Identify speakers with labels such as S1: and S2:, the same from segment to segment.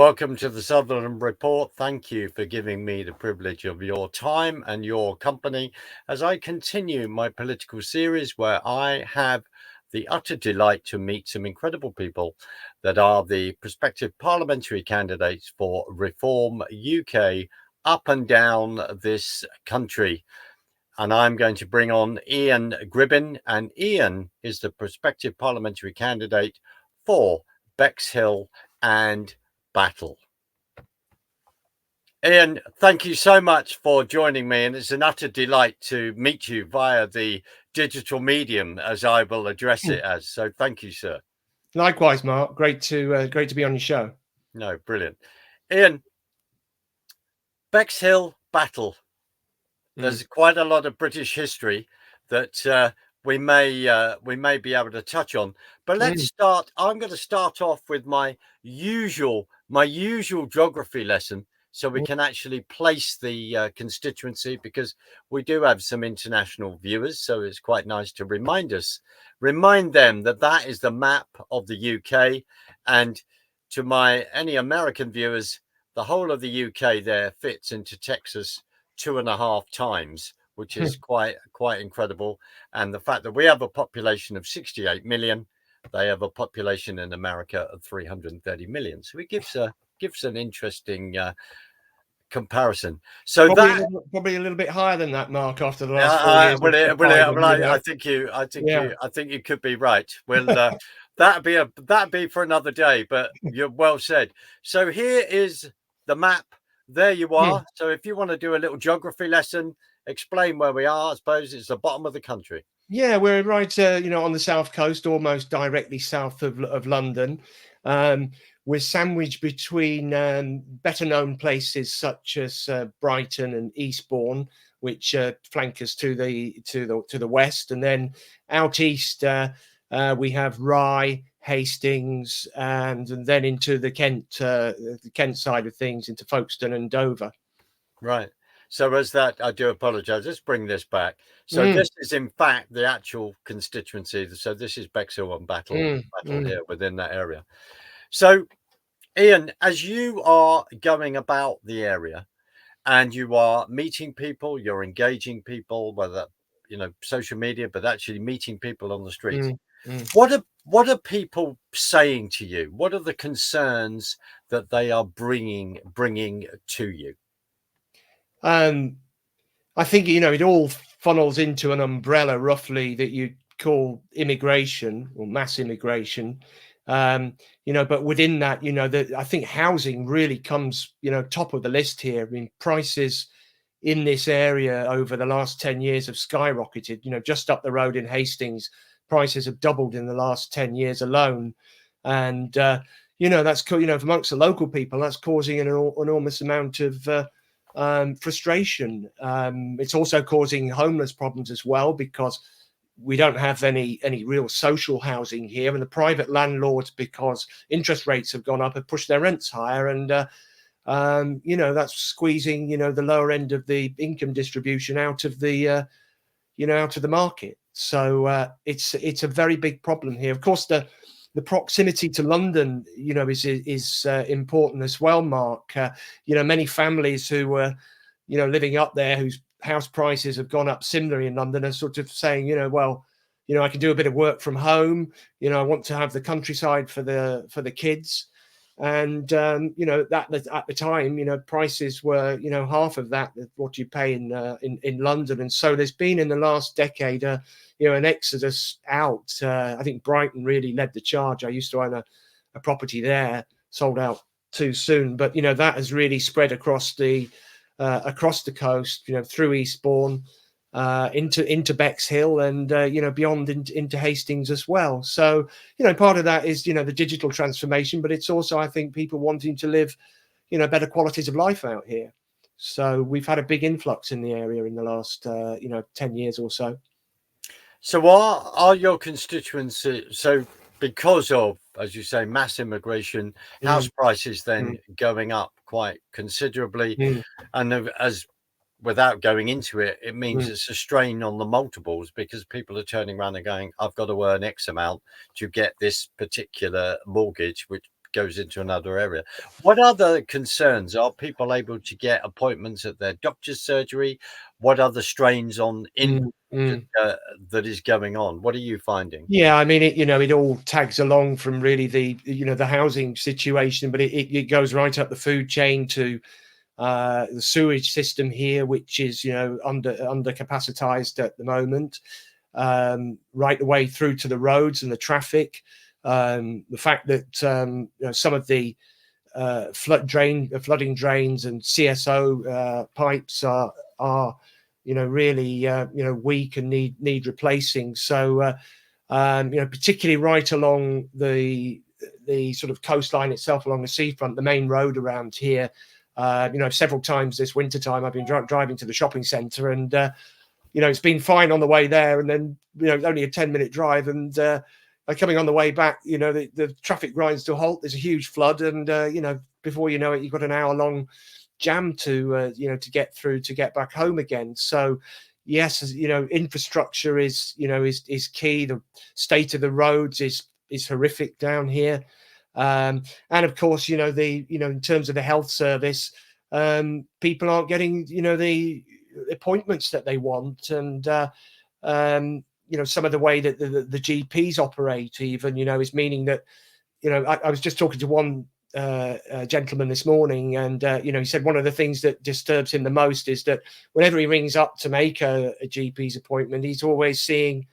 S1: Welcome to the Sutherland Report. Thank you for giving me the privilege of your time and your company as I continue my political series where I have the utter delight to meet some incredible people that are the prospective parliamentary candidates for Reform UK up and down this country. And I'm going to bring on Ian Gribbin, and Ian is the prospective parliamentary candidate for Bexhill and Battle. Ian, thank you so much for joining me, and it's an utter delight to meet you via the digital medium, as I will address it as. So, thank you, sir.
S2: Likewise, Mark. Great to be on your show.
S1: No, brilliant, Ian. Bexhill Battle. There's quite a lot of British history that we may be able to touch on, but let's start. I'm going to start off with my usual geography lesson, so we can actually place the constituency, because we do have some international viewers. So it's quite nice to remind them that that is the map of the UK, and to any American viewers, the whole of the UK there fits into Texas 2.5 times, which is quite incredible. And the fact that we have a population of 68 million, they have a population in America of 330 million. So it gives an interesting comparison. So
S2: probably a little bit higher than that, Mark. After the last 4 years,
S1: I think you could be right. Well, that'd be for another day. But you're well said. So here is the map. There you are. So if you want to do a little geography lesson, explain where we are. I suppose it's the bottom of the country.
S2: Yeah, we're right, on the south coast, almost directly south of London. We're sandwiched between better known places such as Brighton and Eastbourne, which flank us to the west, and then out east we have Rye, Hastings, and then into the Kent side of things, into Folkestone and Dover.
S1: Right. So as that, I do apologise. Let's bring this back. So this is in fact the actual constituency. So this is Bexhill and Battle here within that area. So, Ian, as you are going about the area and you are meeting people, you're engaging people, whether social media, but actually meeting people on the streets. What are people saying to you? What are the concerns that they are bringing to you?
S2: I think it all funnels into an umbrella roughly that you call immigration or mass immigration. But within that, I think housing really comes, top of the list here. I mean, prices in this area over the last 10 years have skyrocketed. Just up the road in Hastings, prices have doubled in the last 10 years alone. And, that's, amongst the local people, that's causing an enormous amount of frustration. It's also causing homeless problems as well, because we don't have any real social housing here, and the private landlords, because interest rates have gone up, have pushed their rents higher, and that's squeezing the lower end of the income distribution out of the market. So it's a very big problem here. Of course, the proximity to London, is important as well, Mark. Many families who were, living up there, whose house prices have gone up similarly in London, are sort of saying, I can do a bit of work from home. I want to have the countryside for the kids. And, that at the time, prices were, half of that, what you pay in London. And so there's been in the last decade, an exodus out. I think Brighton really led the charge. I used to own a property there, sold out too soon. But, that has really spread across the coast, through Eastbourne, into Bexhill, and beyond into Hastings as well. So part of that is the digital transformation, but it's also, I think, people wanting to live better qualities of life out here. So we've had a big influx in the area in the last 10 years or so.
S1: So are your constituents, so because of, as you say, mass immigration, house prices then going up quite considerably, and as without going into it, it means it's a strain on the multiples, because people are turning around and going, I've got to earn X amount to get this particular mortgage, which goes into another area. What other concerns? Are people able to get appointments at their doctor's surgery? What other strains on
S2: Mm, mm.
S1: that is going on? What are you finding?
S2: Yeah, I mean, it all tags along from really the housing situation, but it goes right up the food chain to the sewage system here, which is under capacitized at the moment, right the way through to the roads and the traffic. The fact that some of the flooding drains and CSO pipes are really weak and need replacing. So particularly right along the sort of coastline itself, along the seafront, the main road around here. Several times this wintertime I've been driving to the shopping centre, and it's been fine on the way there, and then only a 10-minute drive, and coming on the way back, the traffic grinds to a halt. There's a huge flood, and before you know it, you've got an hour-long jam to get through to get back home again. So yes, infrastructure is key. The state of the roads is horrific down here, and of course, in terms of the health service, people aren't getting the appointments that they want, and some of the way that the GPs operate even is meaning that I was just talking to one gentleman this morning, and he said one of the things that disturbs him the most is that whenever he rings up to make a GP's appointment, he's always seeing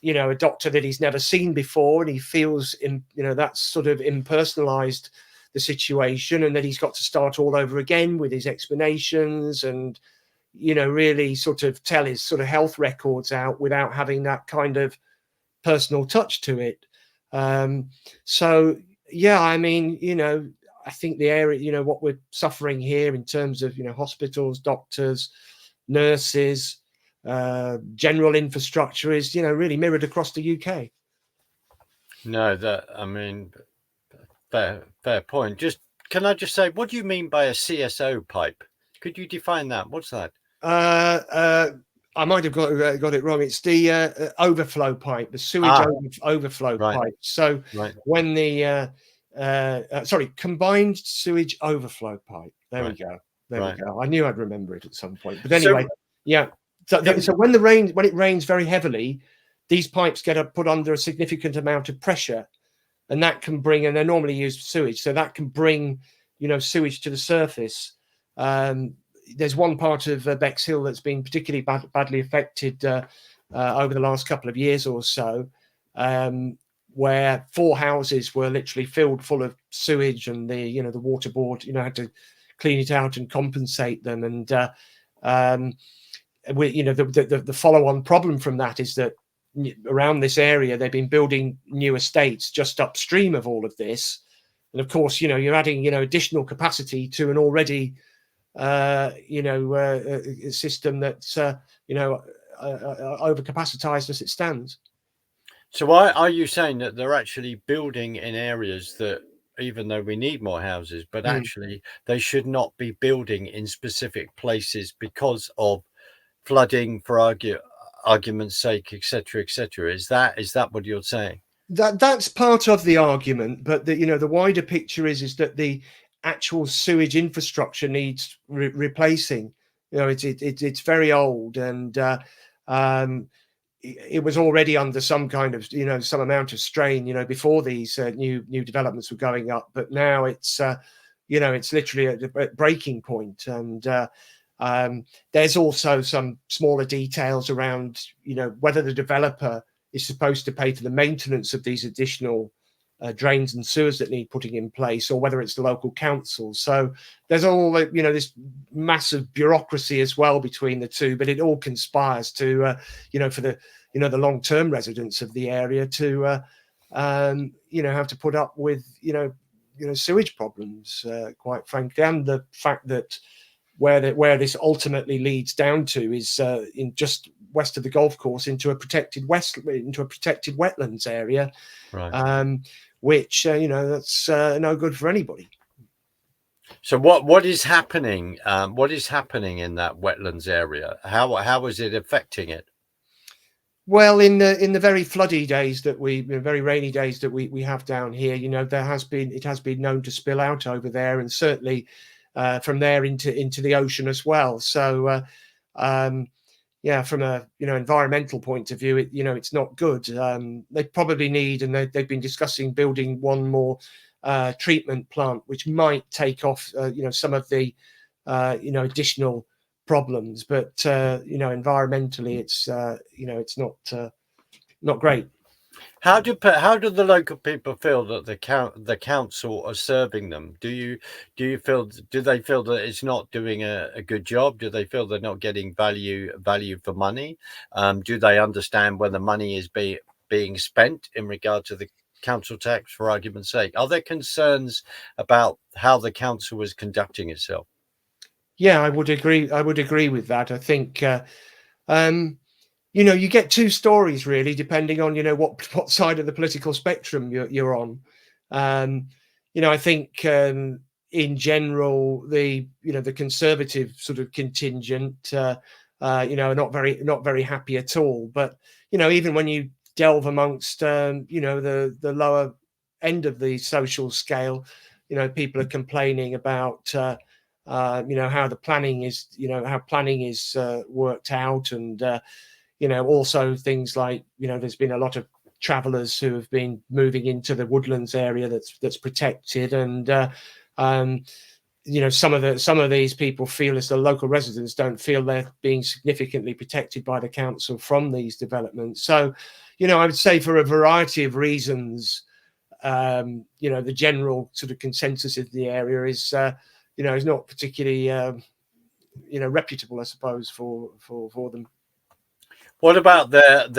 S2: a doctor that he's never seen before, and he feels that's sort of impersonalized the situation, and that he's got to start all over again with his explanations, and really sort of tell his sort of health records out without having that kind of personal touch to it. So yeah, I mean, I think the area, what we're suffering here in terms of hospitals, doctors, nurses, general infrastructure is really mirrored across the UK.
S1: No, I mean, fair point. Can I just say, what do you mean by a CSO pipe? Could you define that? What's that?
S2: I might have got it wrong. It's the overflow pipe, the sewage overflow pipe. So when the combined sewage overflow pipe. There we go. There we go. I knew I'd remember it at some point. But anyway, yeah. So when it rains very heavily, these pipes get put under a significant amount of pressure, and that can bring, and they're normally used for sewage, so that can bring sewage to the surface. There's one part of Bexhill that's been particularly badly affected over the last couple of years or so, where 4 houses were literally filled full of sewage, and the water board had to clean it out and compensate them. And the follow-on problem from that is that around this area they've been building new estates just upstream of all of this, and of course you're adding additional capacity to an already system that's overcapacitized as it stands.
S1: So are you saying that they're actually building in areas that, even though we need more houses, but actually they should not be building in specific places because of flooding, for argument's sake, etc., etc.? Is that what you're saying?
S2: That's part of the argument, but the wider picture is that the actual sewage infrastructure needs replacing. It's very old, and it was already under some kind of some amount of strain before these new developments were going up, but now it's it's literally at a breaking point. And there's also some smaller details around whether the developer is supposed to pay for the maintenance of these additional drains and sewers that need putting in place, or whether it's the local council. So there's all this massive bureaucracy as well between the two, but it all conspires to for the the long-term residents of the area to have to put up with sewage problems, quite frankly. And the fact that where this ultimately leads down to is in just west of the golf course into a protected wetlands area, right. Which that's no good for anybody.
S1: So what is happening? What is happening in that wetlands area? How is it affecting it?
S2: Well, in the very floody days that very rainy days that we have down here, it has been known to spill out over there, and certainly from there into the ocean as well. So um, yeah, from a environmental point of view, it's not good. They probably need, and they've been discussing building one more treatment plant, which might take off some of the additional problems, but environmentally it's not great.
S1: How do the local people feel that the council are serving them? Do they feel that it's not doing a good job? Do they feel they're not getting value for money? Do they understand where the money is being spent in regard to the council tax, for argument's sake? Are there concerns about how the council is conducting itself?
S2: Yeah, I would agree. I would agree with that. I think you get two stories really, depending on what side of the political spectrum you're on. I think in general the conservative sort of contingent are not very happy at all. But even when you delve amongst the lower end of the social scale, people are complaining about how the planning is how planning is worked out, and also things like there's been a lot of travelers who have been moving into the woodlands area that's protected, and some of these people feel as the local residents don't feel they're being significantly protected by the council from these developments. So I would say for a variety of reasons, the general sort of consensus in the area is is not particularly reputable, I suppose, for them.
S1: What about their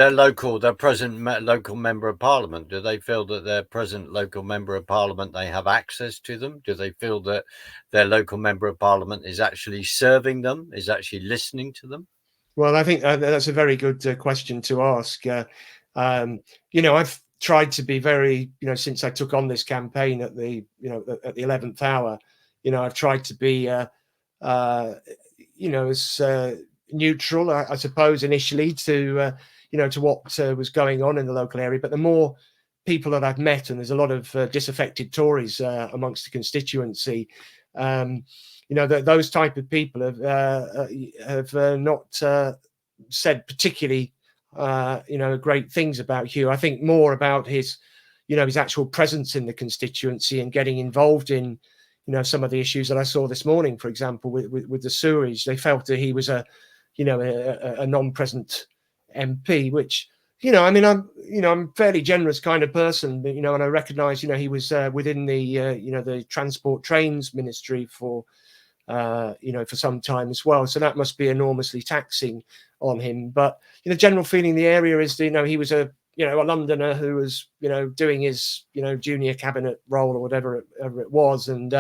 S1: present local member of parliament? Do they feel that their present local member of parliament, they have access to them? Do they feel that their local member of parliament is actually serving them, is actually listening to them?
S2: Well, I think that's a very good question to ask. I've tried to be very, since I took on this campaign at the 11th hour, I've tried to be, as neutral, I suppose, initially to what was going on in the local area. But the more people that I've met, and there's a lot of disaffected Tories amongst the constituency, those type of people have not said particularly great things about Hugh. I think more about his actual presence in the constituency and getting involved in some of the issues that I saw this morning, for example, with the sewage. They felt that he was a non-present MP, which I'm a fairly generous kind of person, but, and I recognise he was within the transport trains ministry for for some time as well, so that must be enormously taxing on him. But the general feeling in the area is he was a Londoner who was doing his junior cabinet role or whatever it was, and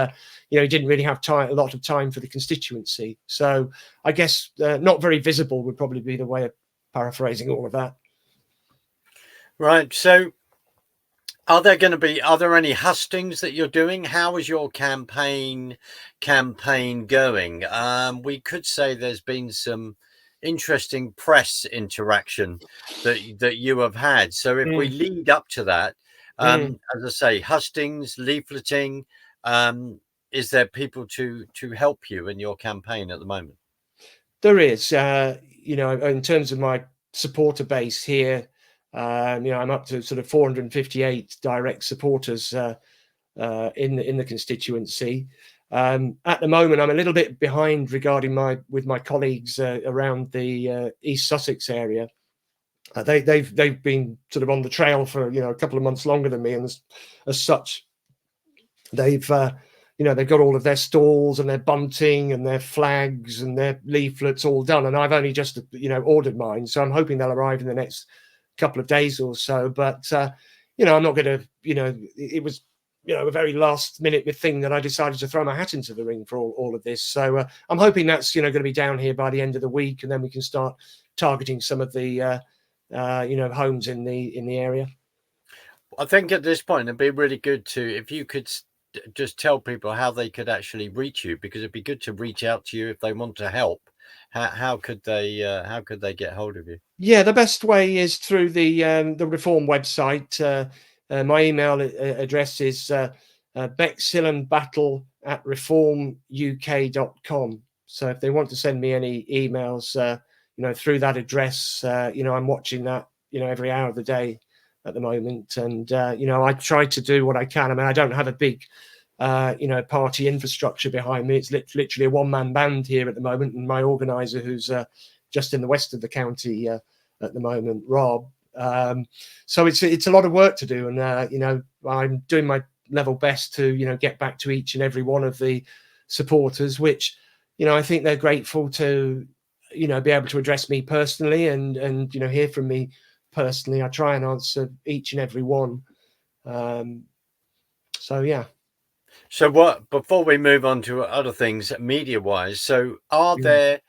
S2: he didn't really have a lot of time for the constituency. So I guess not very visible would probably be the way of paraphrasing all of that.
S1: Right. So are there any hustings that you're doing? How is your campaign going? We could say there's been some interesting press interaction that you have had. So if we lead up to that, as I say, hustings, leafleting, is there people to help you in your campaign at the moment?
S2: There is, in terms of my supporter base here, I'm up to sort of 458 direct supporters in the constituency. At the moment, I'm a little bit behind regarding with my colleagues around the East Sussex area. They've been sort of on the trail for a couple of months longer than me, and as such, they've got all of their stalls and their bunting and their flags and their leaflets all done, and I've only just ordered mine, so I'm hoping they'll arrive in the next couple of days or so. But I'm not going to, it was a very last minute thing that I decided to throw my hat into the ring for all of this. So I'm hoping that's going to be down here by the end of the week, and then we can start targeting some of the homes in the area.
S1: I think at this point it'd be really good if you could just tell people how they could actually reach you, because it'd be good to reach out to you if they want to help. how could they get hold of you?
S2: Yeah, the best way is through the Reform website. My email address is bexhillandbattle@reformuk.com. So if they want to send me any emails, through that address, I'm watching that, every hour of the day at the moment, and I try to do what I can. I mean, I don't have a big, party infrastructure behind me. It's literally a one-man band here at the moment, and my organizer, who's just in the west of the county at the moment, Rob. So it's a lot of work to do, and I'm doing my level best to get back to each and every one of the supporters, which I think they're grateful to be able to address me personally and hear from me personally. I try and answer each and every one. So yeah.
S1: So what, before we move on to other things media wise, so are there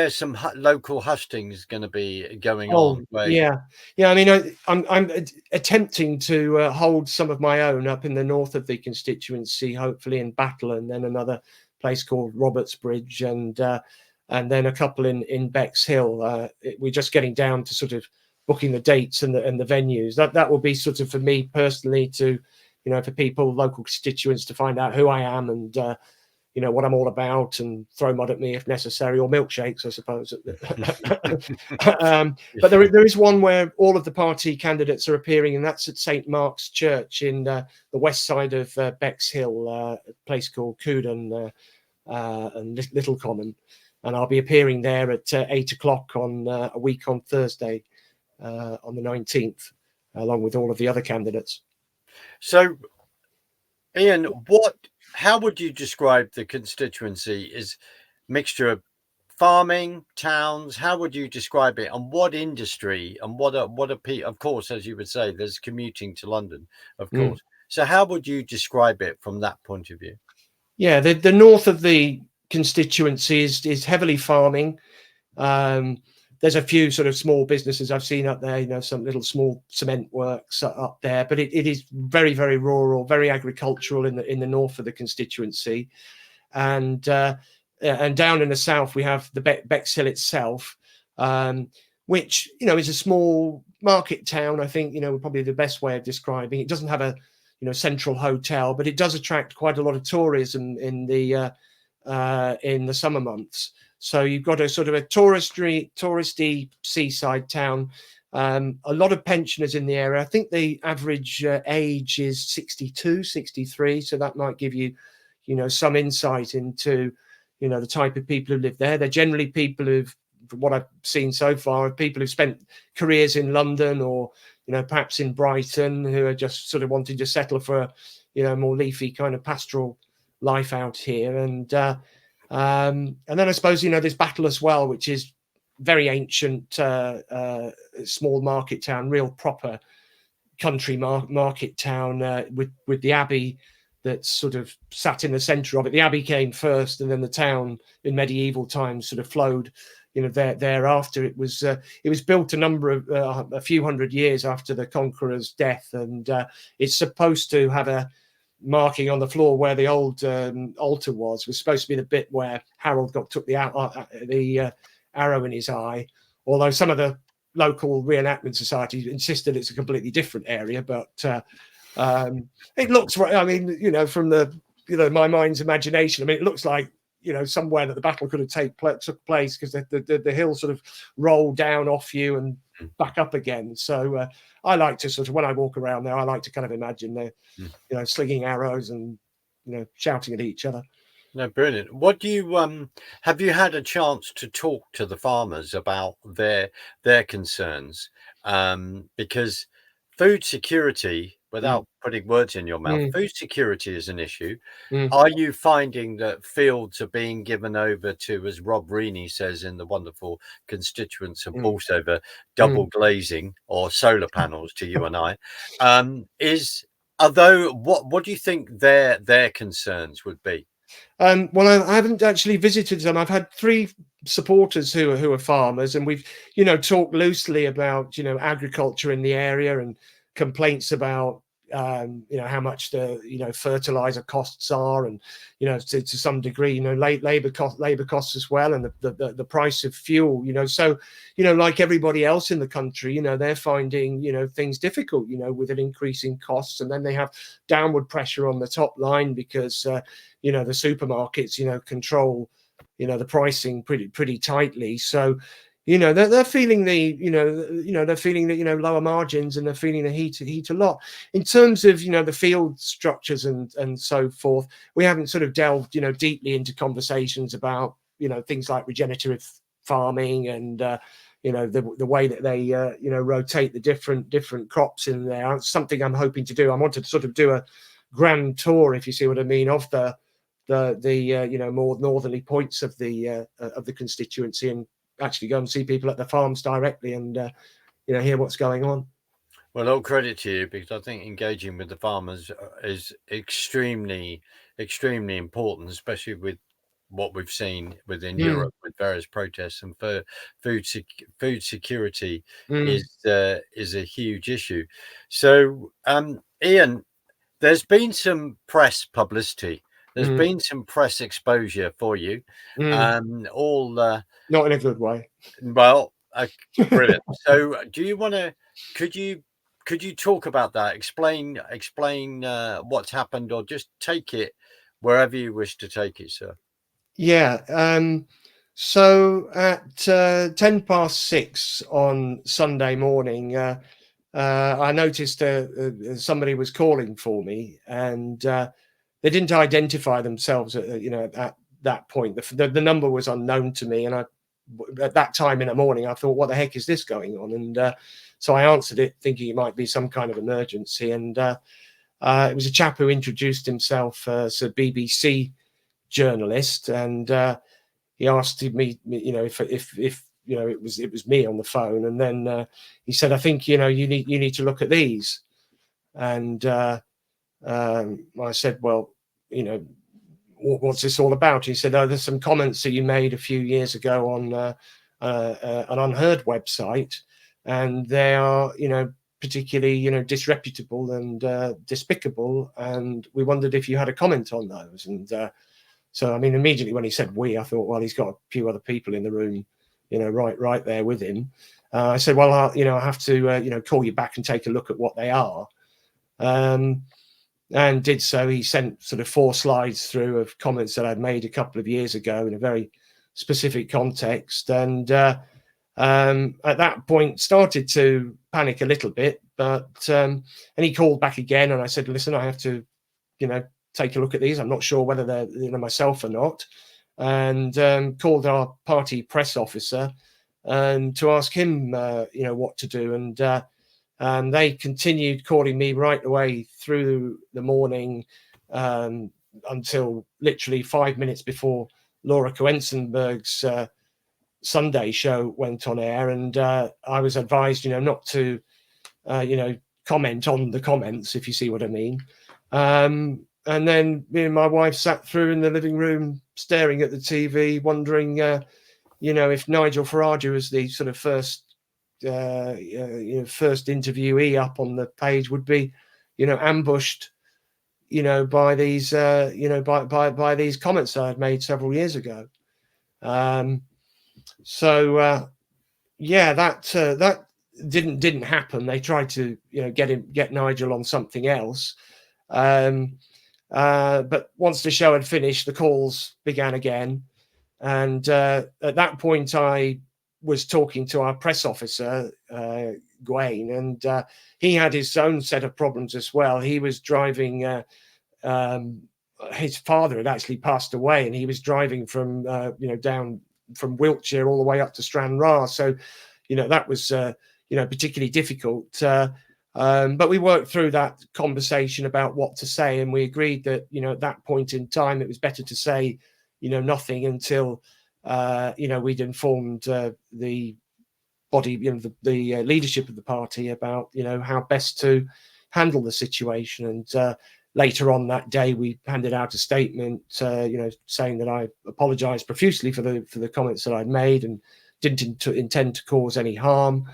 S1: some local hustings going to be going
S2: Oh
S1: on where
S2: yeah, yeah. I mean, I'm attempting to hold some of my own up in the north of the constituency, hopefully in Battle, and then another place called Robertsbridge, and then a couple in Bexhill. We're just getting down to sort of booking the dates and the venues. That will be sort of for me personally to, for people, local constituents, to find out who I am and what I'm all about, and throw mud at me if necessary, or milkshakes, I suppose. But there is one where all of the party candidates are appearing, and that's at St Mark's Church in the west side of Bexhill, a place called Coodon and Little Common. And I'll be appearing there at 8 o'clock on a week on Thursday, on the 19th, along with all of the other candidates.
S1: So, Ian, how would you describe the constituency? Is mixture of farming, towns? How would you describe it? And what industry? And what are people? Of course, as you would say, there's commuting to London, of course. So, how would you describe it from that point of view?
S2: Yeah, the north of the constituency is heavily farming. There's a few sort of small businesses I've seen up there, some little small cement works up there, but it is very, very rural, very agricultural in the north of the constituency. And down in the south, we have the Bexhill itself, which, is a small market town. I think, probably the best way of describing it. It doesn't have a, central hotel, but it does attract quite a lot of tourism in the summer months. So you've got a sort of a touristy seaside town. A lot of pensioners in the area. I think the average age is 62, 63. So that might give you, some insight into, the type of people who live there. They're generally people who've, from what I've seen so far, people who've spent careers in London or, perhaps in Brighton, who are just sort of wanting to settle for, more leafy kind of pastoral life out here. And then I suppose, there's Battle as well, which is very ancient, small market town, real proper country market town, with the abbey that's sort of sat in the centre of it. The abbey came first, and then the town in medieval times sort of flowed, thereafter. It was built a few hundred years after the conqueror's death, and it's supposed to have a marking on the floor where the old altar was supposed to be the bit where Harold took the arrow in his eye. Although some of the local reenactment societies insisted it's a completely different area, but it looks right. I mean, from the my mind's imagination, I mean, it looks like somewhere that the battle could have took place, because the hill sort of rolled down off you and back up again. So I like to sort of, when I walk around there, I like to kind of imagine they're slinging arrows and shouting at each other.
S1: No, brilliant. What do you have you had a chance to talk to the farmers about their concerns? Because food security, without putting words in your mouth, food security is an issue. Are you finding that fields are being given over to, as Rob Reaney says in the wonderful Constituents of Bolsover, double glazing or solar panels to you and I? What do you think their concerns would be?
S2: Well, I haven't actually visited them. I've had 3 supporters who are farmers, and we've talked loosely about agriculture in the area and complaints about how much the fertilizer costs are, and to some degree labor costs as well, and the price of fuel. So like everybody else in the country, they're finding things difficult, with an increase in costs, and then they have downward pressure on the top line because the supermarkets control the pricing pretty tightly. So they're feeling they're feeling the lower margins, and they're feeling the heat a lot. In terms of the field structures and so forth, we haven't sort of delved deeply into conversations about things like regenerative farming and the way that they rotate the different crops in there. It's something I'm hoping to do. I wanted to sort of do a grand tour, if you see what I mean, of the more northerly points of the constituency, and actually go and see people at the farms directly and hear what's going on.
S1: Well, all credit to you, because I think engaging with the farmers is extremely important, especially with what we've seen within Europe with various protests, and for food security is a huge issue. So, Ian, there's been some press publicity. There's been some press exposure for you. All
S2: not in a good way.
S1: Well, brilliant. So, do you want to? Could you talk about that? Explain what's happened, or just take it wherever you wish to take it, sir.
S2: Yeah. So at 6:10 on Sunday morning, I noticed somebody was calling for me, and they didn't identify themselves at that point. The number was unknown to me, and at that time in the morning I thought, what the heck is this going on? And so I answered it thinking it might be some kind of emergency, and it was a chap who introduced himself as a BBC journalist, and he asked me if it was me on the phone, and then he said, I think you need to look at these. And I said, well, what's this all about? He said, oh, there's some comments that you made a few years ago on an Unheard website, and they are particularly disreputable and despicable, and we wondered if you had a comment on those. And so, I mean, immediately when he said we, I thought, well, he's got a few other people in the room, right there with him. I said, well, I have to, call you back and take a look at what they are. And did so. He sent sort of 4 slides through of comments that I'd made a couple of years ago in a very specific context. And at that point started to panic a little bit, but and he called back again, and I said, listen, I have to, take a look at these. I'm not sure whether they're myself or not. And called our party press officer and to ask him, what to do. And they continued calling me right away through the morning until literally 5 minutes before Laura Coensenberg's Sunday show went on air. And I was advised, not to, comment on the comments, if you see what I mean. And then me and my wife sat through in the living room, staring at the TV, wondering, if Nigel Farage was the sort of first interviewee up on the page, would be, ambushed, by these, by these comments I had made several years ago. So that didn't happen. They tried to, get Nigel on something else. But once the show had finished, the calls began again. And at that point, I was talking to our press officer, Gawain, and he had his own set of problems as well. He was driving, his father had actually passed away, and he was driving from, down from Wiltshire all the way up to Stranraer. So, that was, particularly difficult. But we worked through that conversation about what to say, and we agreed that, at that point in time, it was better to say, nothing until, we'd informed the body, the leadership of the party about, how best to handle the situation. And later on that day, we handed out a statement, saying that I apologised profusely for the comments that I'd made and didn't intend to cause any harm.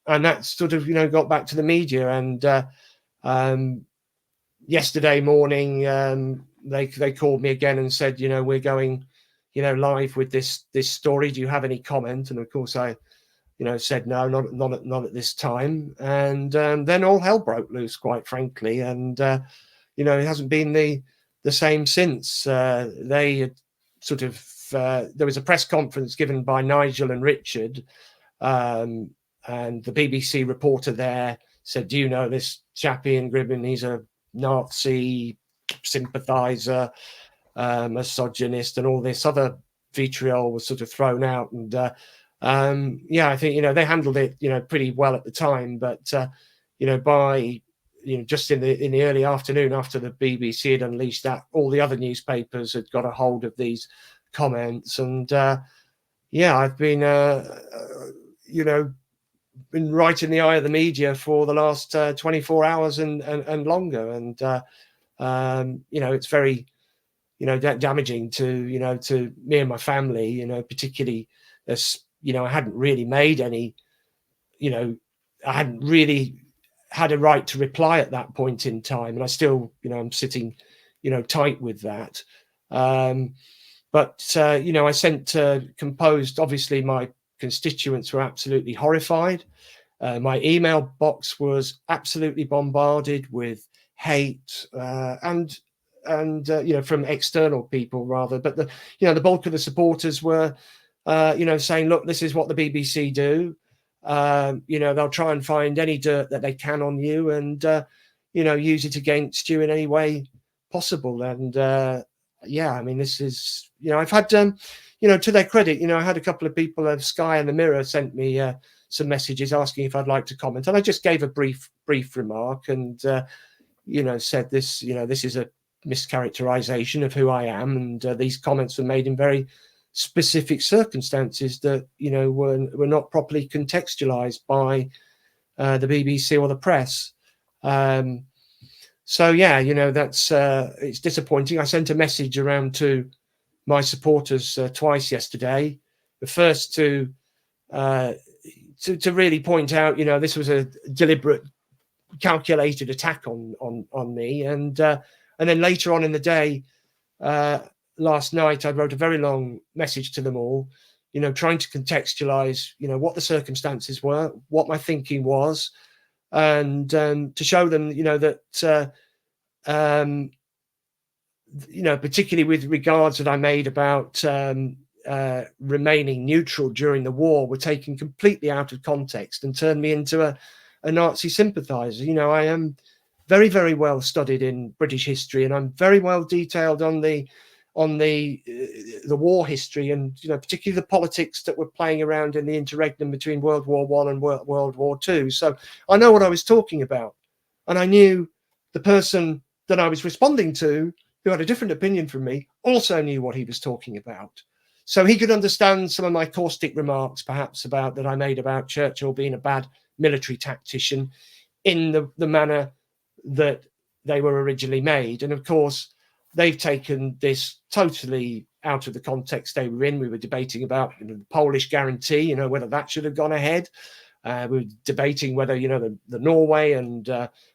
S2: that sort of, got back to the media. And yesterday morning, they called me again and said, we're going, live with this story. Do you have any comment? And of course, I said no, not at this time. And then all hell broke loose, quite frankly. And it hasn't been the same since. They had sort of there was a press conference given by Nigel and Richard, and the BBC reporter there said, "Do you know this chap Ian Gribbin? He's a Nazi sympathizer, misogynist, and all this other vitriol was sort of thrown out." And I think they handled it pretty well at the time, but by just in the early afternoon, after the BBC had unleashed that, all the other newspapers had got a hold of these comments. And I've been been right in the eye of the media for the last 24 hours and longer. And it's very damaging to me and my family, particularly as I hadn't really made any, I hadn't really had a right to reply at that point in time, and I still, I'm sitting, tight with that. But I sent composed. Obviously, my constituents were absolutely horrified. My email box was absolutely bombarded with hate and from external people rather. But the bulk of the supporters were saying, look, this is what the BBC do. They'll try and find any dirt that they can on you and use it against you in any way possible. And I mean, this is I've had to their credit, I had a couple of people of Sky and the Mirror sent me some messages asking if I'd like to comment, and I just gave a brief remark and said this this is a mischaracterization of who I am, and these comments were made in very specific circumstances that were not properly contextualized by the BBC or the press. So that's it's disappointing. I sent a message around to my supporters twice yesterday. The first to really point out this was a deliberate, calculated attack on me, and then later on in the day, last night, I wrote a very long message to them all, trying to contextualize, what the circumstances were, what my thinking was, and to show them, that, particularly with regards that I made about remaining neutral during the war, were taken completely out of context and turned me into a Nazi sympathizer. I am very, very well studied in British history, and I'm very well detailed on the war history, and particularly the politics that were playing around in the interregnum between World War I and World War II. So I know what I was talking about, and I knew the person that I was responding to, who had a different opinion from me, also knew what he was talking about. So he could understand some of my caustic remarks, perhaps, about that I made about Churchill being a bad military tactician in the manner that they were originally made. And of course, they've taken this totally out of the context they were in. We were debating about the Polish guarantee, whether that should have gone ahead. We were debating whether, the Norway and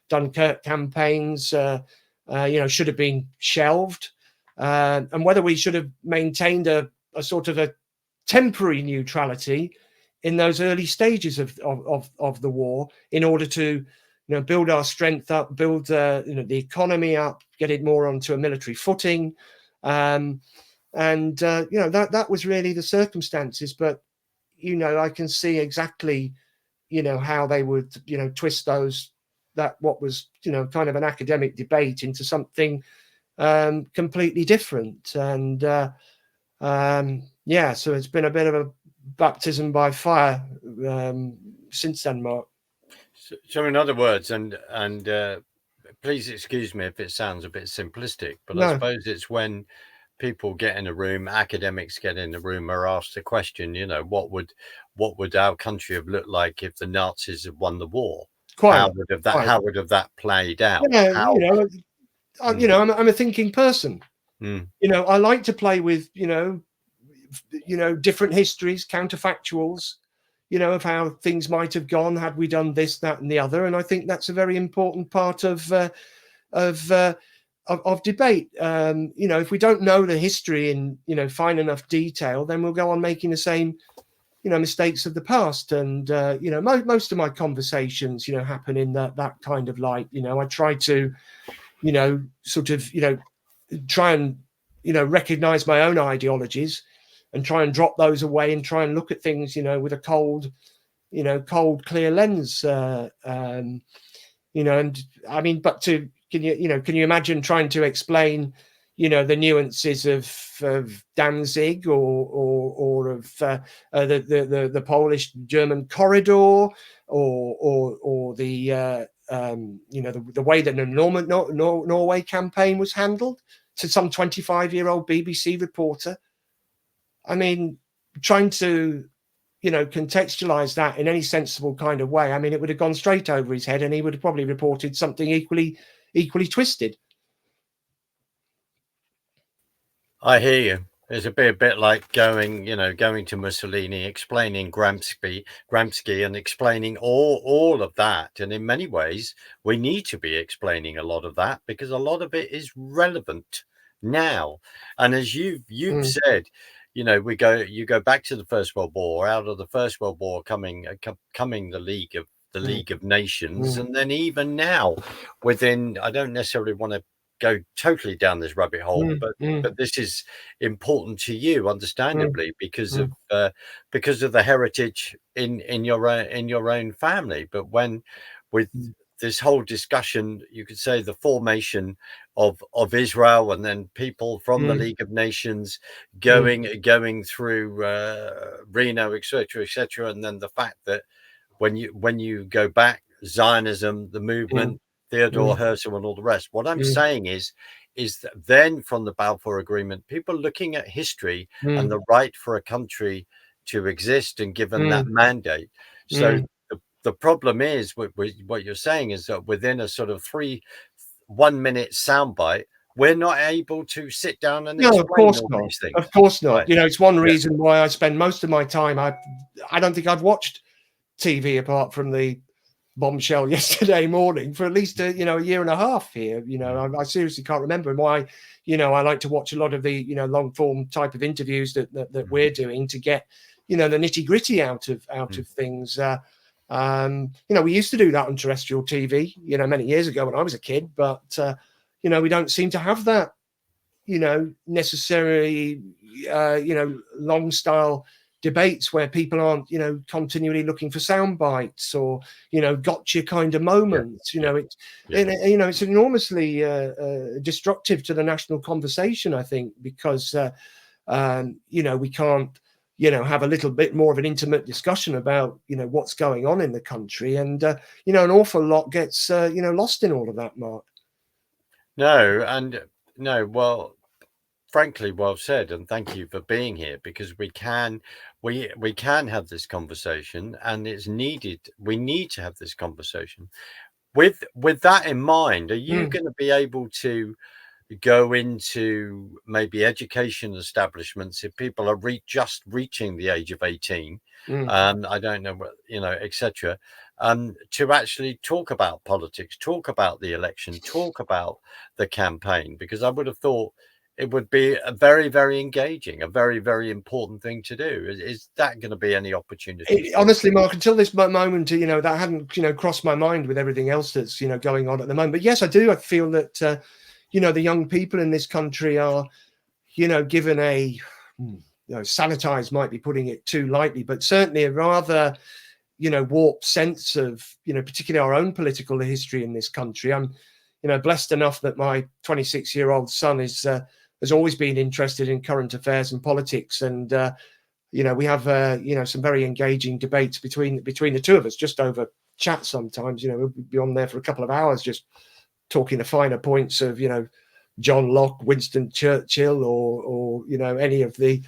S2: Dunkirk campaigns, should have been shelved, and whether we should have maintained a sort of a temporary neutrality in those early stages of the war in order to build our strength up, build the economy up, get it more onto a military footing, and that was really the circumstances. But I can see exactly how they would twist what was kind of an academic debate into something completely different. And so it's been a bit of a baptism by fire since then, Mark.
S1: So in other words, and please excuse me if it sounds a bit simplistic, but
S2: No.
S1: I suppose it's when people get in a room, academics get in the room, are asked the question, what would our country have looked like if the Nazis had won the war? How would have that played out?
S2: Yeah, I'm a thinking person. I like to play with different histories, counterfactuals. you know, of how things might have gone had we done this, that, and the other. And I think that's a very important part of debate. You know, if we don't know the history in, you know, fine enough detail, then we'll go on making the same, you know, mistakes of the past. And you know, most of my conversations, you know, happen in that kind of light. You know, I try to, you know, sort of, you know, try and, you know, recognize my own ideologies and try and drop those away and try and look at things, you know, with a cold, clear lens. You know, and I mean, but can you imagine trying to explain, you know, the nuances of Danzig or of the Polish German corridor or the you know, the way that the Norway campaign was handled to some 25-year-old BBC reporter? I mean, trying to, you know, contextualize that in any sensible kind of way, I mean, it would have gone straight over his head and he would have probably reported something equally twisted.
S1: I hear you. It's a bit like going to Mussolini, explaining Gramsci and explaining all of that. And in many ways, we need to be explaining a lot of that because a lot of it is relevant now. And as you've said, you know, you go back to the First World War, out of the First World War coming the League of Nations, and then even now within, I don't necessarily want to go totally down this rabbit hole, but this is important to you, understandably, because of the heritage in your own family. But when with this whole discussion, you could say the formation of Israel, and then people from the League of Nations going through Reno, etc., and then the fact that when you go back, Zionism, the movement, Theodore Herzl and all the rest. What I'm saying is that then from the Balfour Agreement, people looking at history and the right for a country to exist and given that mandate. So the problem is what you're saying is that within a sort of 1 minute soundbite, we're not able to sit down and explain all these things.
S2: Of course not. Right. You know, it's one reason why I spend most of my time. I don't think I've watched TV apart from the bombshell yesterday morning for at least a year and a half here. You know, I seriously can't remember why. You know, I like to watch a lot of the long form type of interviews that we're doing to get the nitty gritty out of things. You know, we used to do that on terrestrial TV, many years ago when I was a kid, but we don't seem to have that necessarily long style debates where people aren't continually looking for sound bites or gotcha kind of moments. It's enormously destructive to the national conversation, I think, because we can't have a little bit more of an intimate discussion about what's going on in the country, and an awful lot gets lost in all of that, Mark.
S1: Well, frankly, well said, and thank you for being here, because we can have this conversation, and it's needed. We need to have this conversation. With that in mind, are you going to be able to go into maybe education establishments if people are just reaching the age of 18? I don't know what, etc. To actually talk about politics, talk about the election, talk about the campaign, because I would have thought it would be a very, very engaging, a very, very important thing to do. Is that going to be any opportunity?
S2: Honestly, Mark, until this moment, that hadn't, crossed my mind with everything else that's, going on at the moment. But yes, I do. I feel that, the young people in this country are, given a, sanitized might be putting it too lightly, but certainly a rather, warped sense of, particularly our own political history in this country. I'm, blessed enough that my 26-year-old son has always been interested in current affairs and politics, and we have some very engaging debates between the two of us, just over chat sometimes. We'll be on there for a couple of hours just talking the finer points of John Locke, Winston Churchill, or any of the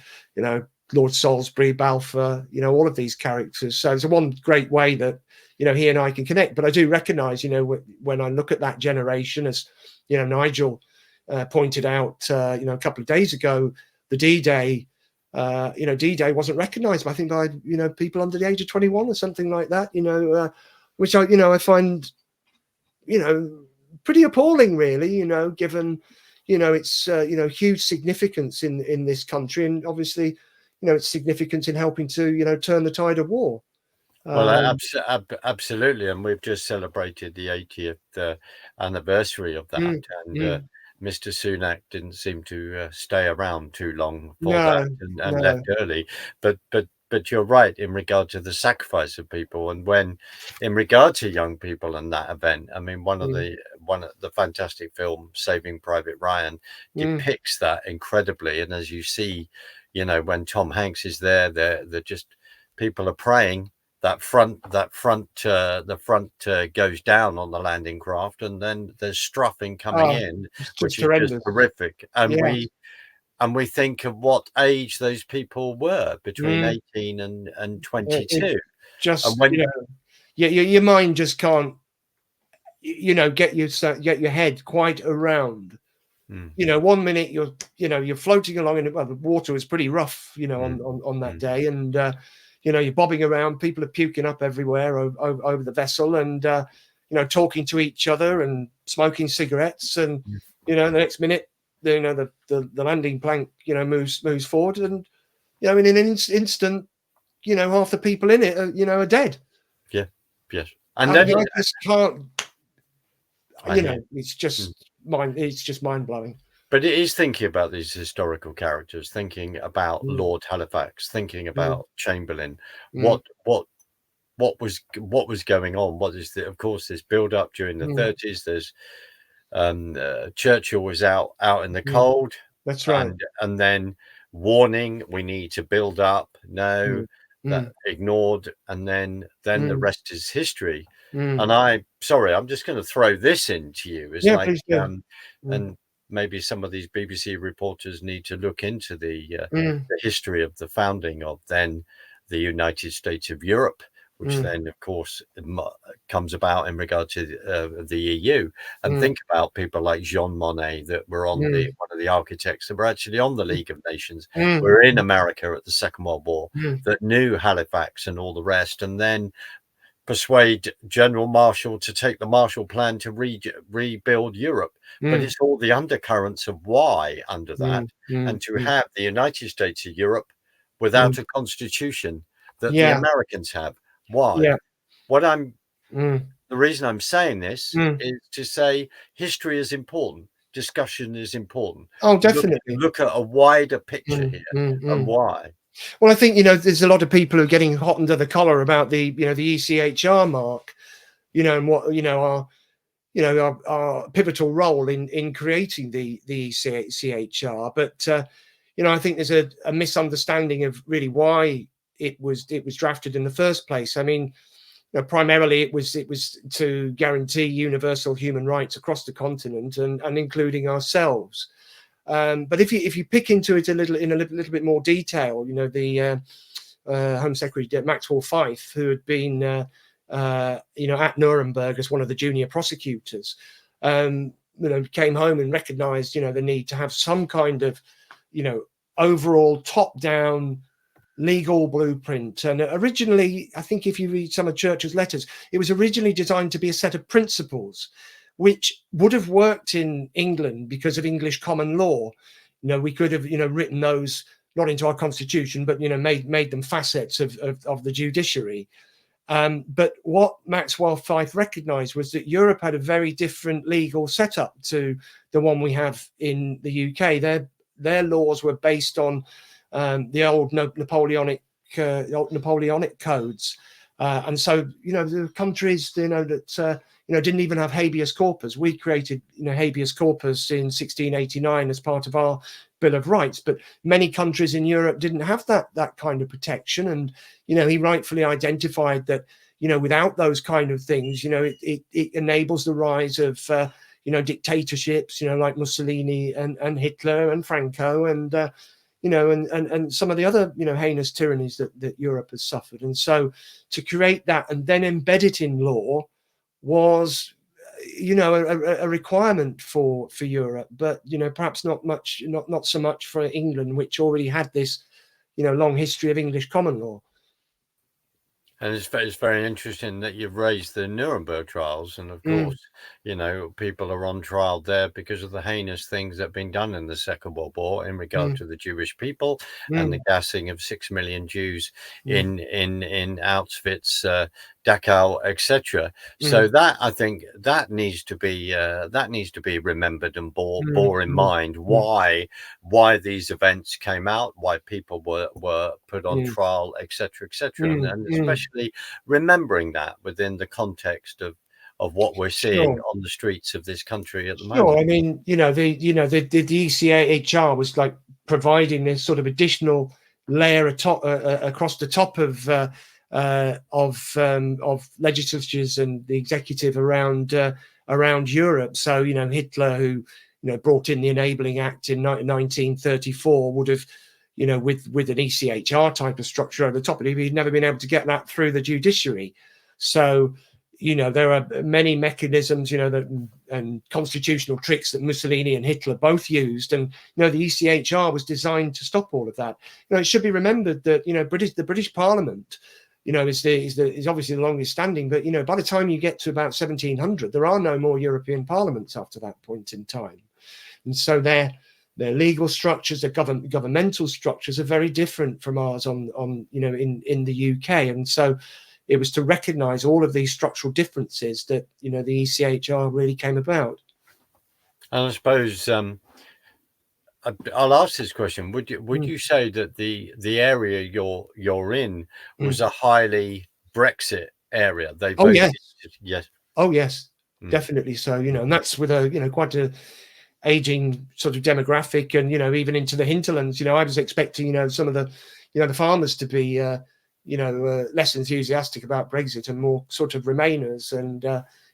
S2: Lord Salisbury, Balfour, all of these characters. So it's one great way that he and I can connect. But I do recognise, when I look at that generation, as Nigel pointed out, a couple of days ago, the D-Day D-Day wasn't recognised, I think, by people under the age of 21 or something like that. Which I find pretty appalling, really. Given its huge significance in this country, and obviously its significance in helping to turn the tide of war.
S1: Well, absolutely, and we've just celebrated the 80th anniversary of that, and Mr. Sunak didn't seem to stay around too long for that, and left early. But you're right in regard to the sacrifice of people, and when in regard to young people and that event, I mean, one of the fantastic film Saving Private Ryan depicts that incredibly, and as you see, when Tom Hanks is there, they're just people are praying. The front goes down on the landing craft, and then there's strafing coming in, which is just horrific. And we think of what age those people were between 18 and 22.
S2: And when your mind just can't get your head quite around. 1 minute you're floating along in the water was pretty rough, on that day, and you're bobbing around, people are puking up everywhere over the vessel, and talking to each other and smoking cigarettes, and the next minute the landing plank moves forward, and in an instant half the people in it are dead.
S1: Yes.
S2: And then I just can't, it's just mind-blowing.
S1: But it is thinking about these historical characters, thinking about Lord Halifax, thinking about Chamberlain. What was going on? What is of course, this build up during the 30s? There's Churchill was out in the cold.
S2: That's right.
S1: And then warning, we need to build up. No, that ignored, and then the rest is history. And I'm just going to throw this into you. It's and maybe some of these BBC reporters need to look into the history of the founding of then the United States of Europe, which then, of course, comes about in regard to the EU, and think about people like Jean Monnet that were on one of the architects that were actually on the League of Nations, were in America at the Second World War, that knew Halifax and all the rest, and then persuade General Marshall to take the Marshall Plan to rebuild Europe. But it's all the undercurrents of why under that, and to have the United States of Europe without a constitution that the Americans have. Why? The reason I'm saying this is to say history is important. Discussion is important.
S2: Oh, definitely.
S1: Look at a wider picture here and why.
S2: Well, I think there's a lot of people who are getting hot under the collar about the the ECHR mark, and what our pivotal role in creating the ECHR. But I think there's a misunderstanding of really why it was drafted in the first place. I mean, primarily it was to guarantee universal human rights across the continent and including ourselves. But if you pick into it in a little bit more detail, the Home Secretary Maxwell Fyfe, who had been at Nuremberg as one of the junior prosecutors, came home and recognised the need to have some kind of overall top-down legal blueprint. And originally, I think if you read some of Churchill's letters, it was originally designed to be a set of principles which would have worked in England because of English common law. We could have written those not into our constitution, but made them facets of the judiciary. But what Maxwell Fyfe recognised was that Europe had a very different legal setup to the one we have in the UK. Their laws were based on the old Napoleonic codes, and so the countries that didn't even have habeas corpus. We created habeas corpus in 1689 as part of our Bill of Rights, but many countries in Europe didn't have that kind of protection. And he rightfully identified that without those kind of things, it enables the rise of dictatorships, like Mussolini and Hitler and Franco and and some of the other heinous tyrannies that Europe has suffered. And so to create that and then embed it in law was a requirement for Europe, but perhaps not so much for England, which already had this long history of English common law.
S1: And it's very interesting that you've raised the Nuremberg trials. And of course, people are on trial there because of the heinous things that have been done in the Second World War in regard to the Jewish people and the gassing of 6 million Jews in Auschwitz, Dachau, etc. So that, I think, that needs to be remembered and bore in mind why these events came out, why people were put on trial, etc., and especially remembering that within the context of what we're seeing on the streets of this country at the moment.
S2: I mean, the ECHR was like providing this sort of additional layer across the top of legislatures and the executive around Europe. So Hitler, who brought in the Enabling Act in 1934, would have with an ECHR type of structure over the top of it, he'd never been able to get that through the judiciary. So there are many mechanisms, and constitutional tricks that Mussolini and Hitler both used, and the ECHR was designed to stop all of that. It should be remembered that the British Parliament, is obviously the longest standing, but by the time you get to about 1700, there are no more European parliaments after that point in time, and so their legal structures, their governmental structures are very different from ours in the UK, and so it was to recognise all of these structural differences that the ECHR really came about.
S1: And I suppose I'll ask this question: would you say that the area you're in was a highly Brexit area? They voted, yes.
S2: Oh yes, definitely so. And that's with a quite a aging sort of demographic, and even into the hinterlands. I was expecting some of the the farmers to be less enthusiastic about Brexit and more sort of Remainers, and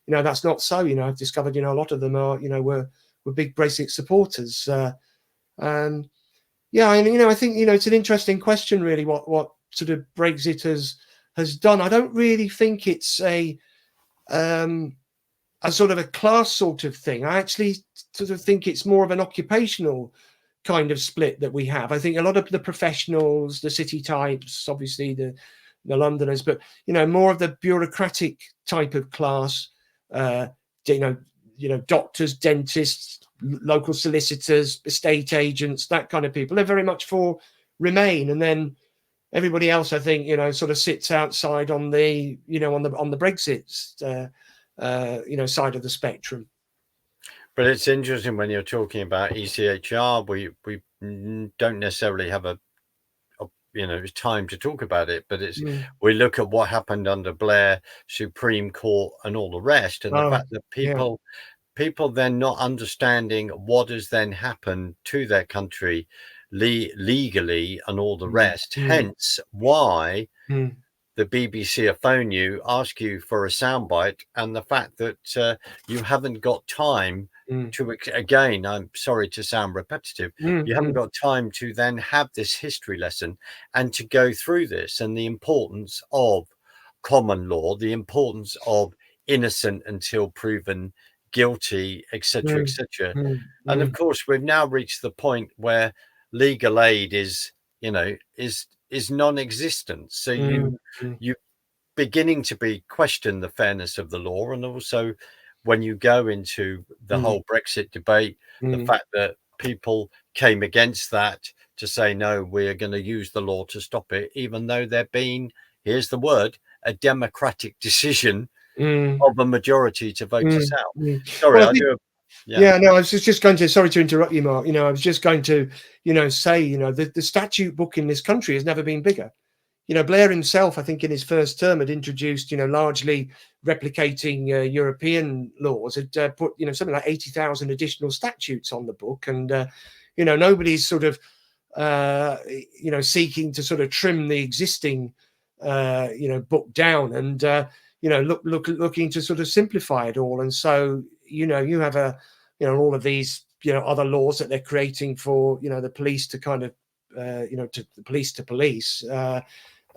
S2: that's not so. I've discovered a lot of them are were big Brexit supporters. I think it's an interesting question, really, what sort of Brexit has done. I don't really think it's a sort of a class sort of thing. I actually sort of think it's more of an occupational kind of split that we have. I think a lot of the professionals, the city types, obviously the Londoners, but more of the bureaucratic type of class, doctors, dentists, local solicitors, estate agents, that kind of people. They're very much for Remain, and then everybody else, I think, sort of sits outside on the on the Brexit side of the spectrum.
S1: But it's interesting when you're talking about ECHR, we don't necessarily have time to talk about it, but it's we look at what happened under Blair, Supreme Court, and all the rest, and the fact that people then not understanding what has then happened to their country legally and all the rest. Hence why the BBC will phone you, ask you for a soundbite, and the fact that you haven't got time to, again, I'm sorry to sound repetitive, you haven't got time to then have this history lesson and to go through this, and the importance of common law, the importance of innocent until proven guilty, etc., etc. And of course, we've now reached the point where legal aid is non-existent. So you beginning to be question the fairness of the law, and also when you go into the whole Brexit debate, the fact that people came against that to say no, we're going to use the law to stop it, even though there been, here's the word, a democratic decision of a majority to vote us out. Sorry,
S2: well, I was just going to, sorry to interrupt you, Mark. I was just going to, say, the statute book in this country has never been bigger. Blair himself, I think in his first term, had introduced, largely replicating European laws, had put, something like 80,000 additional statutes on the book. And, nobody's sort of, seeking to sort of trim the existing, book down and, looking to sort of simplify it all. And so, you have all of these, other laws that they're creating for, the police to kind of, to the police to police,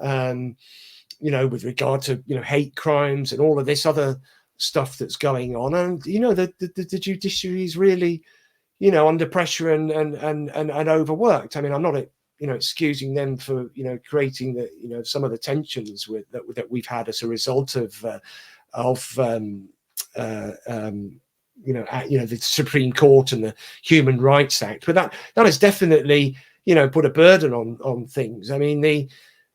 S2: with regard to, hate crimes and all of this other stuff that's going on. And, the judiciary is really, under pressure and overworked. I mean, I'm not excusing them for creating the some of the tensions that we've had as a result of the Supreme Court and the Human Rights Act, but that has definitely put a burden on things. I mean,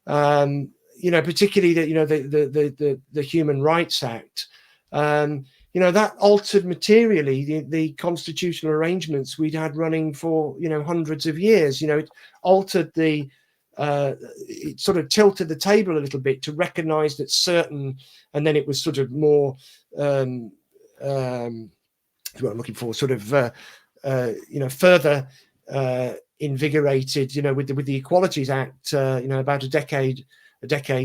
S2: particularly the Human Rights Act, that altered materially the constitutional arrangements we'd had running for hundreds of years. It altered it sort of tilted the table a little bit to recognise that certain, and then it was sort of more what I'm looking for, sort of further invigorated, with the Equalities Act, about a decade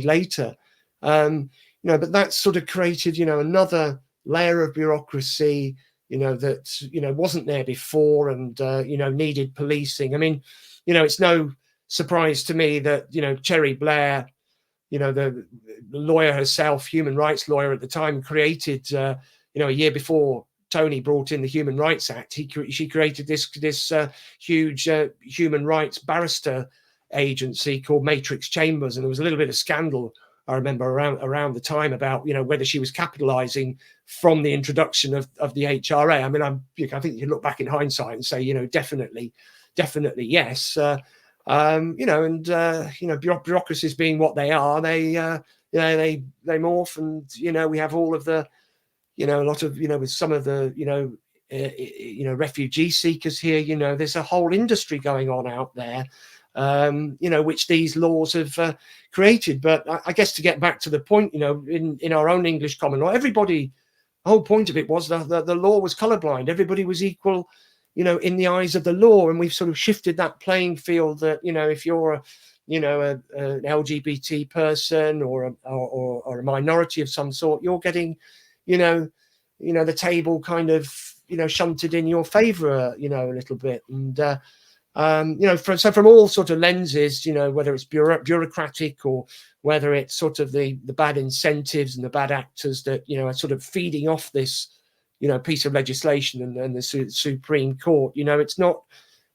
S2: later, but that sort of created, another layer of bureaucracy, that wasn't there before, and needed policing. I mean, it's no surprise to me that Cherry Blair, the lawyer herself, human rights lawyer at the time, created a year before Tony brought in the Human Rights Act, she created this huge human rights barrister agency called Matrix Chambers, and there was a little bit of scandal, I remember, around the time about whether she was capitalising from the introduction of the HRA. I mean, I think you look back in hindsight and say definitely yes. Bureaucracies being what they are, they morph, and we have all of the a lot of with some of the refugee seekers here, there's a whole industry going on out there, which these laws have created. But I guess, to get back to the point, in our own English common law, everybody, the whole point of it was that the law was colorblind. Everybody was equal, in the eyes of the law, and we've sort of shifted that playing field that if you're an LGBT person or a minority of some sort, you're getting the table kind of shunted in your favor a little bit. And from all sort of lenses, whether it's bureaucratic or whether it's sort of the bad incentives and the bad actors that are sort of feeding off this piece of legislation and the Supreme Court, it's not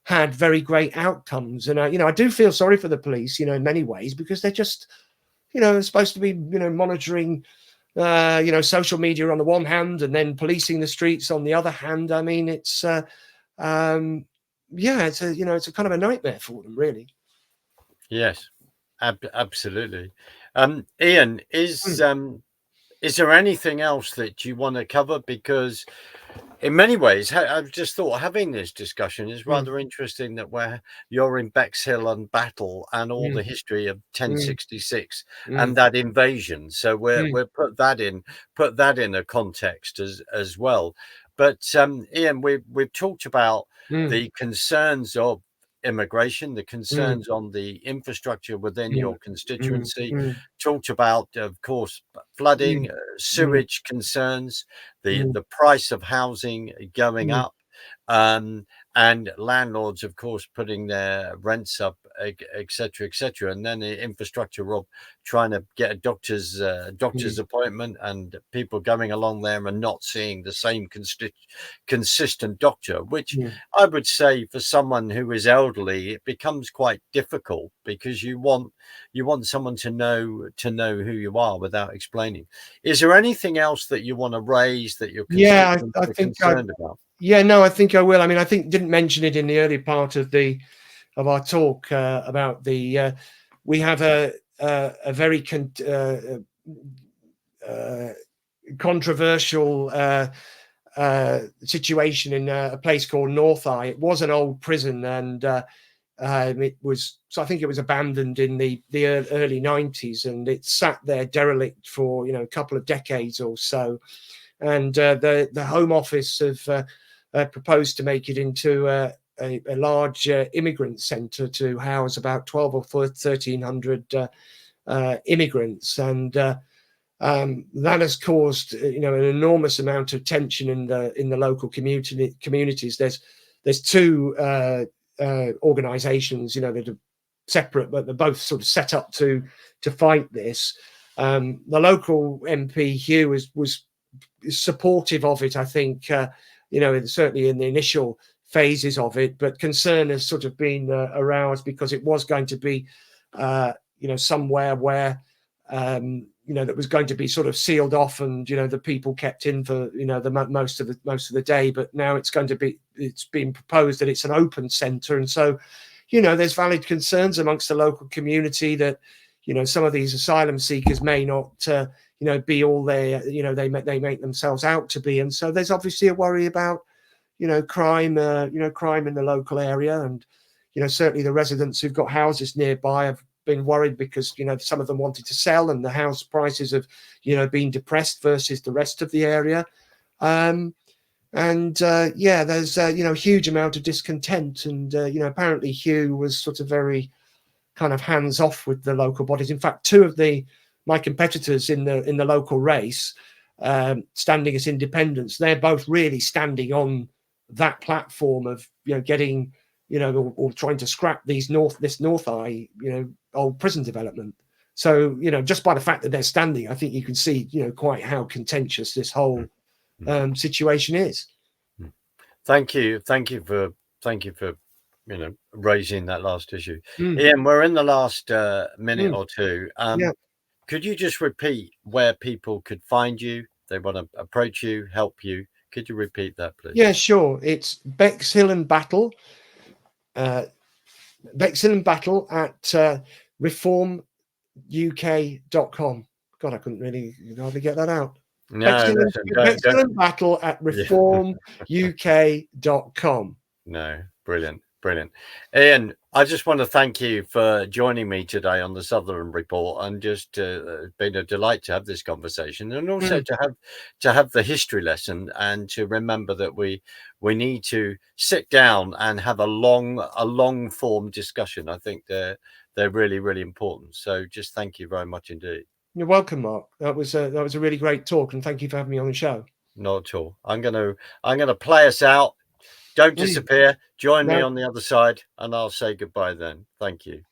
S2: had very great outcomes. And I do feel sorry for the police, in many ways, because they're just supposed to be monitoring social media on the one hand, and then policing the streets on the other hand. I mean, it's it's a kind of a nightmare for them, really.
S1: Yes, absolutely. Ian, is there anything else that you want to cover? Because in many ways, I've just thought having this discussion is rather interesting, that you're in Bexhill and Battle and all the history of 1066 and that invasion. So we'll put that in a context as well. But Ian, we've talked about the concerns of immigration, the concerns on the infrastructure within your constituency, talked about, of course, flooding, sewage concerns, the price of housing going up, and landlords, of course, putting their rents up, etc., etc., and then the infrastructure of trying to get a doctor's appointment, and people going along there and not seeing the same consistent doctor, which I would say for someone who is elderly, it becomes quite difficult, because you want someone to know who you are without explaining. Is there anything else that you want to raise that your constituents are concerned about?
S2: Yeah, no, I think I will. I mean, I think didn't mention it in the early part of our talk about the we have a very controversial situation in a place called North Eye. It was an old prison, and it was, so I think it was abandoned in the early 90s, and it sat there derelict for a couple of decades or so. And the Home Office have proposed to make it into a large immigrant centre to house about 12 or 1300 immigrants, and that has caused an enormous amount of tension in the local communities. There's two organisations that are separate, but they're both sort of set up to fight this. The local MP Hugh was supportive of it, I think. Certainly in the initial phases of it, but concern has sort of been aroused because it was going to be, somewhere where, that was going to be sort of sealed off, and the people kept in for the most of the day. But now it's been proposed that it's an open centre, and so there's valid concerns amongst the local community that some of these asylum seekers may not be all they make themselves out to be, and so there's obviously a worry about crime in the local area, and certainly the residents who've got houses nearby have been worried because some of them wanted to sell, and the house prices have been depressed versus the rest of the area. There's a huge amount of discontent, and apparently Hugh was sort of very kind of hands off with the local bodies. In fact, two of my competitors in the local race, standing as independents, they're both really standing on that platform of getting or trying to scrap this North Eye old prison development. So just by the fact that they're standing, I think you can see quite how contentious this whole situation is.
S1: Thank you for raising that last issue. Ian, we're in the last minute or two. Could you just repeat where people could find you? They want to approach you, help you. Could you repeat that, please?
S2: Yeah, sure. It's Bexhill and Battle. Bexhill and Battle at reformuk.com. God, I couldn't really hardly get that out.
S1: No,
S2: Bexhill and Battle at reformuk.com.
S1: No, brilliant. Ian, I just want to thank you for joining me today on the Sutherland Report, and just been a delight to have this conversation, and also to have the history lesson, and to remember that we need to sit down and have a long form discussion. I think they're really, really important. So just thank you very much indeed.
S2: You're welcome, Mark. That was a really great talk, and thank you for having me on the show.
S1: Not at all. I'm gonna play us out. Don't disappear. Join me on the other side, and I'll say goodbye then. Thank you.